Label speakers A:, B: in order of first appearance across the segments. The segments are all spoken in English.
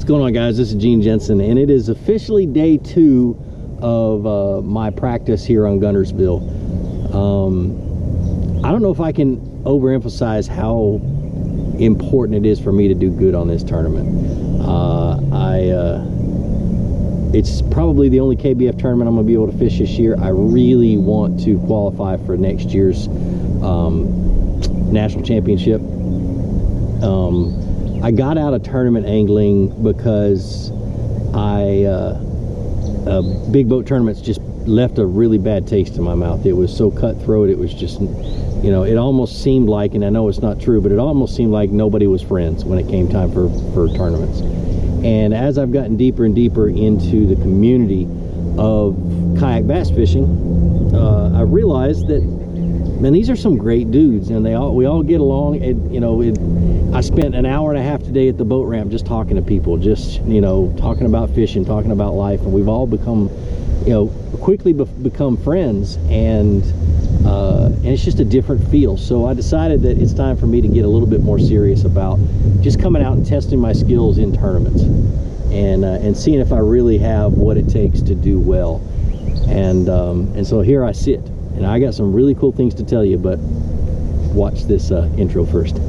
A: What's going on, guys? This is Gene Jensen, and it is officially day 2 of my practice here on Guntersville. I don't know if I can overemphasize how important it is for me to do good on this tournament. It's probably the only KBF tournament I'm going to be able to fish this year. I really want to qualify for next year's national championship. I got out of tournament angling because big boat tournaments just left a really bad taste in my mouth. It was so cutthroat. It was just, you know, it almost seemed like, and I know it's not true, but it almost seemed like nobody was friends when it came time for tournaments. And as I've gotten deeper and deeper into the community of kayak bass fishing, I realized that, man, these are some great dudes, and we all get along. I spent an hour and a half today at the boat ramp just talking to people, just, you know, talking about fishing, talking about life, and we've all become, you know, quickly become friends, and it's just a different feel. So I decided that it's time for me to get a little bit more serious about just coming out and testing my skills in tournaments, and seeing if I really have what it takes to do well. And so here I sit, and I got some really cool things to tell you, but watch this intro first.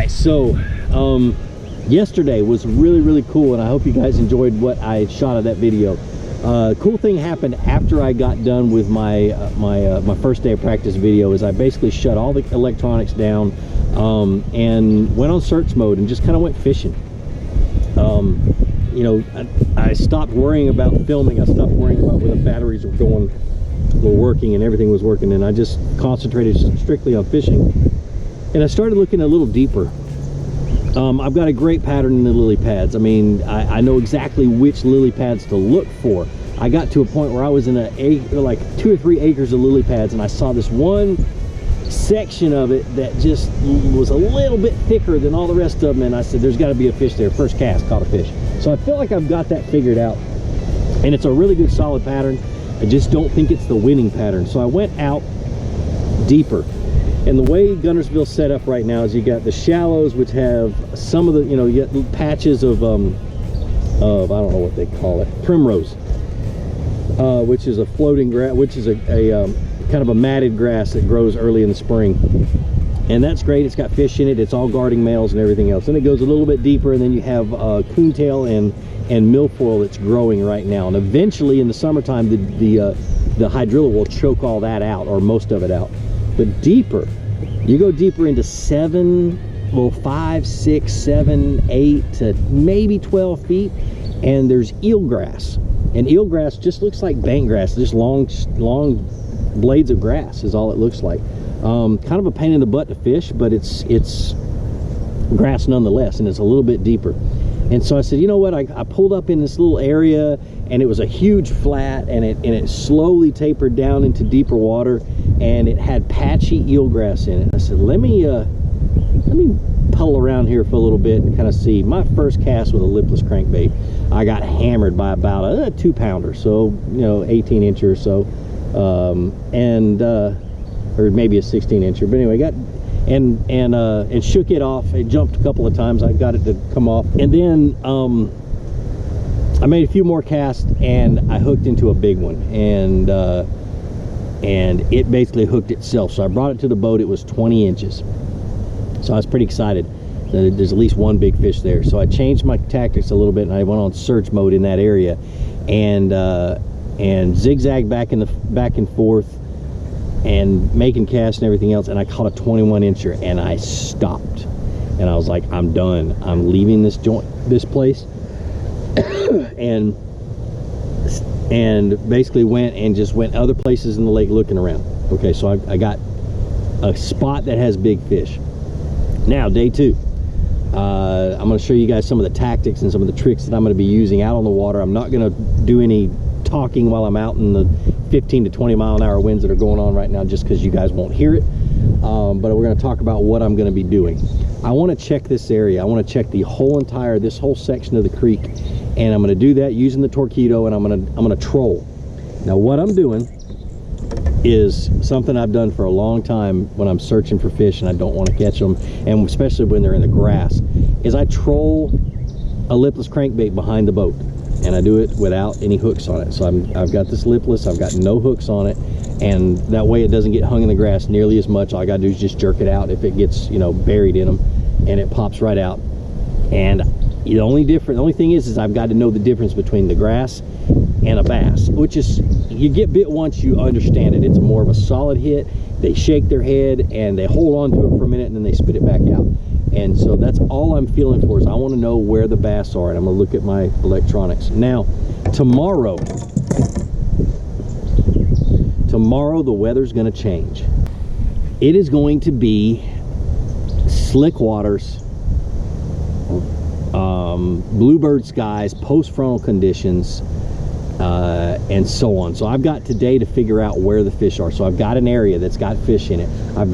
A: So yesterday was really cool, and I hope you guys enjoyed what I shot of that video. Cool thing happened after I got done with my my first day of practice video. Is I basically shut all the electronics down and went on search mode and just kind of went fishing. You know, I stopped worrying about filming. I stopped worrying about where the batteries were working and everything was working, and I just concentrated strictly on fishing. And I started looking a little deeper. I've got a great pattern in the lily pads. I mean, I know exactly which lily pads to look for. I got to a point where I was in like 2 or 3 acres of lily pads, and I saw this one section of it that just was a little bit thicker than all the rest of them, and I said, there's got to be a fish there. First cast, caught a fish. So I feel like I've got that figured out, and it's a really good solid pattern. I just don't think it's the winning pattern. So I went out deeper. And the way Guntersville's set up right now is you got the shallows, which have some of the, you know, you got patches of I don't know what they call it, primrose, which is a floating grass, which is a kind of a matted grass that grows early in the spring. And that's great. It's got fish in it. It's all guarding males and everything else. And it goes a little bit deeper, and then you have coontail and milfoil that's growing right now. And eventually in the summertime, the hydrilla will choke all that out, or most of it out. But deeper, you go deeper into 5, 6, 7, 8 to maybe 12 feet, and there's eelgrass. And eelgrass just looks like bank grass, just long blades of grass is all it looks like. Kind of a pain in the butt to fish, but it's grass nonetheless, and it's a little bit deeper. And so I said, you know what, I pulled up in this little area, and it was a huge flat, and it slowly tapered down into deeper water, and it had patchy eelgrass in it. I said, let me puddle around here for a little bit and kind of see. My first cast with a lipless crankbait, I got hammered by about a 2-pounder, so, you know, 18-incher or so, or maybe a 16-incher. But anyway, got and shook it off. It jumped a couple of times. I got it to come off, and then I made a few more casts, and I hooked into a big one, and it basically hooked itself. So I brought it to the boat. It was 20 inches. So I was pretty excited that there's at least one big fish there. So I changed my tactics a little bit, and I went on search mode in that area, and zigzagged back and forth, and making casts and everything else. And I caught a 21-incher, and I stopped, and I was like, I'm done. I'm leaving this place. And and basically went other places in the lake looking around. Okay, so I got a spot that has big fish. Now, day 2. I'm going to show you guys some of the tactics and some of the tricks that I'm going to be using out on the water. I'm not going to do any talking while I'm out in the 15 to 20 mile an hour winds that are going on right now, just because you guys won't hear it. But we're going to talk about what I'm going to be doing. I want to check this area. I want to check this whole section of the creek, and I'm going to do that using the Torpedo, and I'm going to troll. Now, what I'm doing is something I've done for a long time when I'm searching for fish and I don't want to catch them, and especially when they're in the grass, is I troll a lipless crankbait behind the boat, and I do it without any hooks on it. So I've got this lipless, I've got no hooks on it, and that way it doesn't get hung in the grass nearly as much. All I gotta do is just jerk it out if it gets, you know, buried in them, and it pops right out. And the only thing is I've got to know the difference between the grass and a bass, which is, you get bit once, you understand it. It's more of a solid hit. They shake their head and they hold on to it for a minute and then they spit it back out. And so that's all I'm feeling for, is I want to know where the bass are, and I'm going to look at my electronics. Now, tomorrow the weather's going to change. It is going to be slick waters, bluebird skies, post-frontal conditions, and so on. So I've got today to figure out where the fish are. So I've got an area that's got fish in it.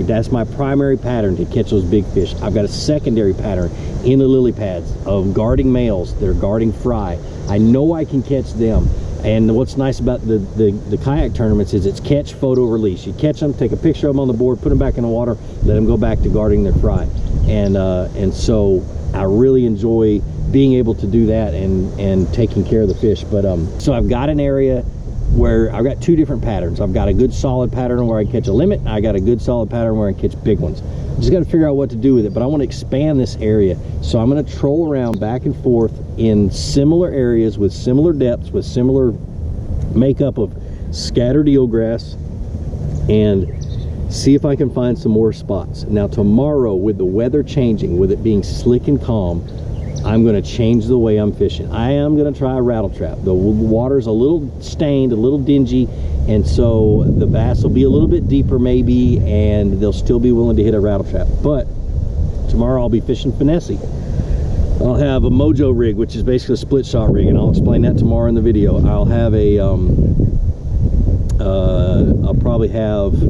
A: That's my primary pattern to catch those big fish. I've got a secondary pattern in the lily pads of guarding males. They're guarding fry. I know I can catch them. And what's nice about the kayak tournaments is it's catch, photo, release. You catch them, take a picture of them on the board, put them back in the water, let them go back to guarding their fry. And so I really enjoy being able to do that and taking care of the fish. But so I've got an area where I've got 2 different patterns. I've got a good solid pattern where I catch a limit. I got a good solid pattern where I catch big ones. Just got to figure out what to do with it, but I want to expand this area. So I'm going to troll around back and forth in similar areas with similar depths, with similar makeup of scattered eelgrass, and see if I can find some more spots. Now tomorrow, with the weather changing, with it being slick and calm, I'm going to change the way I'm fishing. I am going to try a rattle trap. The water's a little stained, a little dingy, and so the bass will be a little bit deeper maybe, and they'll still be willing to hit a rattle trap. But tomorrow I'll be fishing finesse. I'll have a Mojo rig, which is basically a split shot rig, and I'll explain that tomorrow in the video. I'll have I'll probably have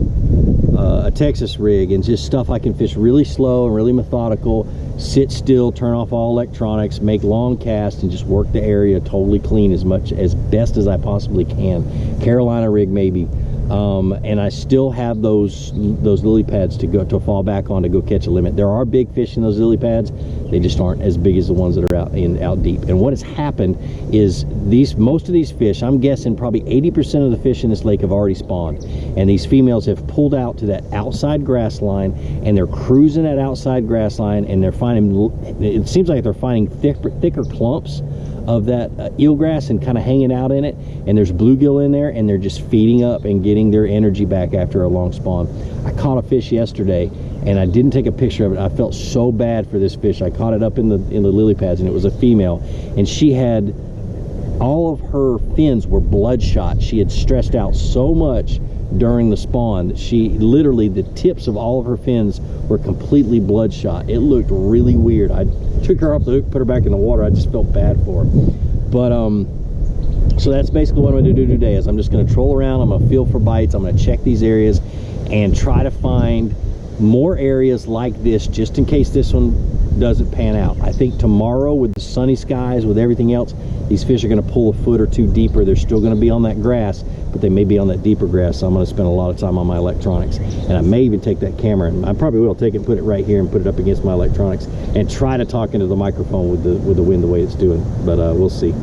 A: a Texas rig, and just stuff I can fish really slow and really methodical, sit still, turn off all electronics, make long casts, and just work the area totally clean as best as I possibly can. Carolina rig maybe. And I still have those lily pads to fall back on to go catch a limit. There are big fish in those lily pads. They just aren't as big as the ones that are out deep. And what has happened is most of these fish, I'm guessing probably 80% of the fish in this lake have already spawned, and these females have pulled out to that outside grass line, and they're cruising that outside grass line, and they're finding, it seems like they're finding thicker clumps of that eelgrass and kind of hanging out in it, and there's bluegill in there, and they're just feeding up and getting their energy back after a long spawn. I caught a fish yesterday, and I didn't take a picture of it. I felt so bad for this fish. I caught it up in the lily pads, and it was a female, and she had, all of her fins were bloodshot. She had stressed out so much during the spawn that she literally, the tips of all of her fins were completely bloodshot. It looked really weird. I took her off the hook, put her back in the water. I just felt bad for her. But so that's basically what I'm going to do today. Is I'm just going to troll around. I'm going to feel for bites. I'm going to check these areas and try to find more areas like this, just in case this one doesn't pan out. I think tomorrow, with the sunny skies, with everything else, these fish are going to pull a foot or two deeper. They're still going to be on that grass, but they may be on that deeper grass, so I'm going to spend a lot of time on my electronics. And I may even take that camera, and I probably will take it and put it right here and put it up against my electronics and try to talk into the microphone with the wind the way it's doing, but we'll see.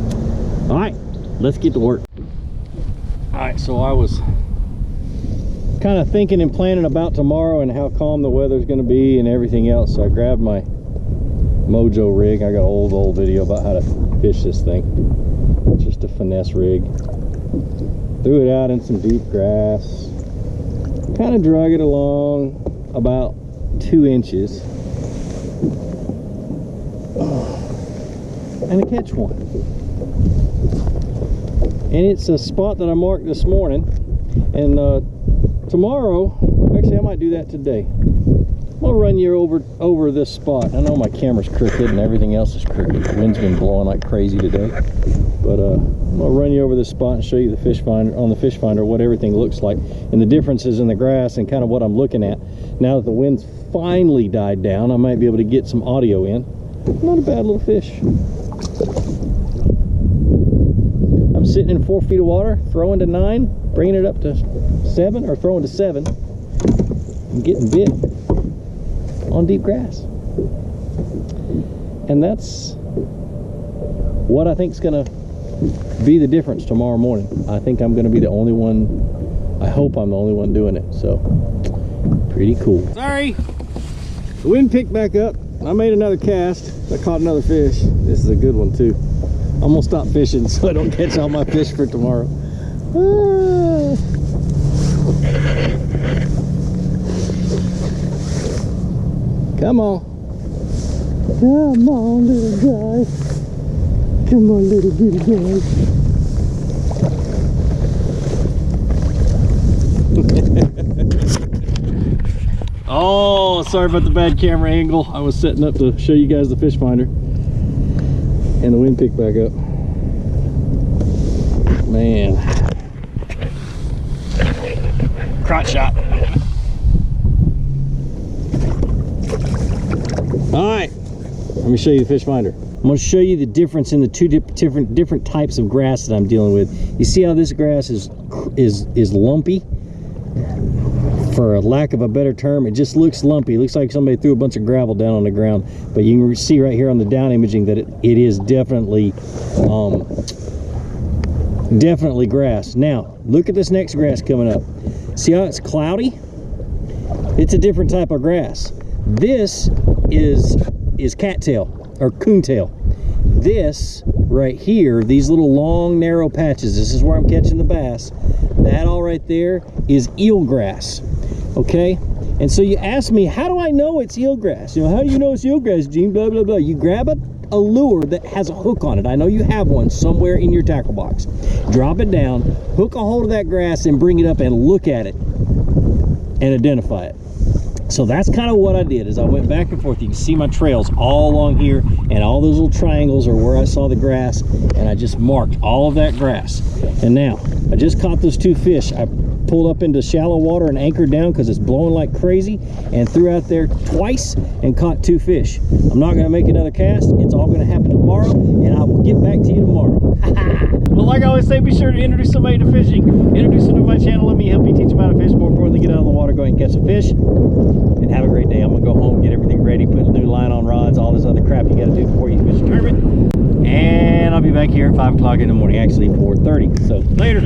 A: All right, let's get to work. All right, so I was kind of thinking and planning about tomorrow and how calm the weather's going to be and everything else, so I grabbed my Mojo rig. I got an old video about how to fish this thing. Just a finesse rig. Threw it out in some deep grass, kind of drug it along about 2 inches, and I catch one. and it's a spot that I marked this morning. And tomorrow, actually I might do that today. I'm gonna run you over this spot. I know my camera's crooked and everything else is crooked. The wind's been blowing like crazy today. But I'm gonna run you over this spot and show you the Fishfinder what everything looks like and the differences in the grass and kind of what I'm looking at. Now that the wind's finally died down, I might be able to get some audio in. Not a bad little fish. I'm sitting in 4 feet of water, throwing to 9, bringing it up to 7, or throwing to 7. I'm getting bit on deep grass. And that's what I think is gonna be the difference tomorrow morning. I think I'm gonna be the only one, I hope I'm the only one doing it, so pretty cool. Sorry, the wind picked back up. I made another cast. I caught another fish. This is a good one too. I'm gonna stop fishing so I don't catch all my fish for tomorrow. Come on. Come on, little guy. Come on, little bitty guy. Oh, sorry about the bad camera angle. I was setting up to show you guys the Fishfinder. And the wind picked back up. Man. Crotch shot. Alright, let me show you the Fishfinder. I'm going to show you the difference in the two different types of grass that I'm dealing with. You see how this grass is lumpy? For a lack of a better term, it just looks lumpy. It looks like somebody threw a bunch of gravel down on the ground. But you can see right here on the down imaging that it is definitely definitely grass. Now, look at this next grass coming up. See how it's cloudy? It's a different type of grass. This is cattail or coontail. This right here, these little long narrow patches, this is where I'm catching the bass. That all right there is eelgrass. Okay, and so you ask me, how do I know it's eelgrass? You know, how do you know it's eelgrass, Gene? Blah blah blah. You grab a lure that has a hook on it. I know you have one somewhere in your tackle box. Drop it down, hook a hold of that grass, and bring it up and look at it and identify it. So that's kind of what I did, is I went back and forth. You can see my trails all along here, and all those little triangles are where I saw the grass, and I just marked all of that grass. And now I just caught those 2 fish. I pulled up into shallow water and anchored down because it's blowing like crazy, and threw out there twice and caught 2 fish. I'm not going to make another cast. It's all going to happen tomorrow, and I will get back to you tomorrow. Well, like I always say, be sure to introduce somebody to fishing. Introduce them to my channel. Let me help you teach them how to fish. More importantly, get out of the water, go ahead and catch some fish, and have a great day. I'm going to go home, get everything ready, put a new line on rods, all this other crap you got to do before you fish a tournament. And I'll be back here at 5 o'clock in the morning, actually 4:30. So later.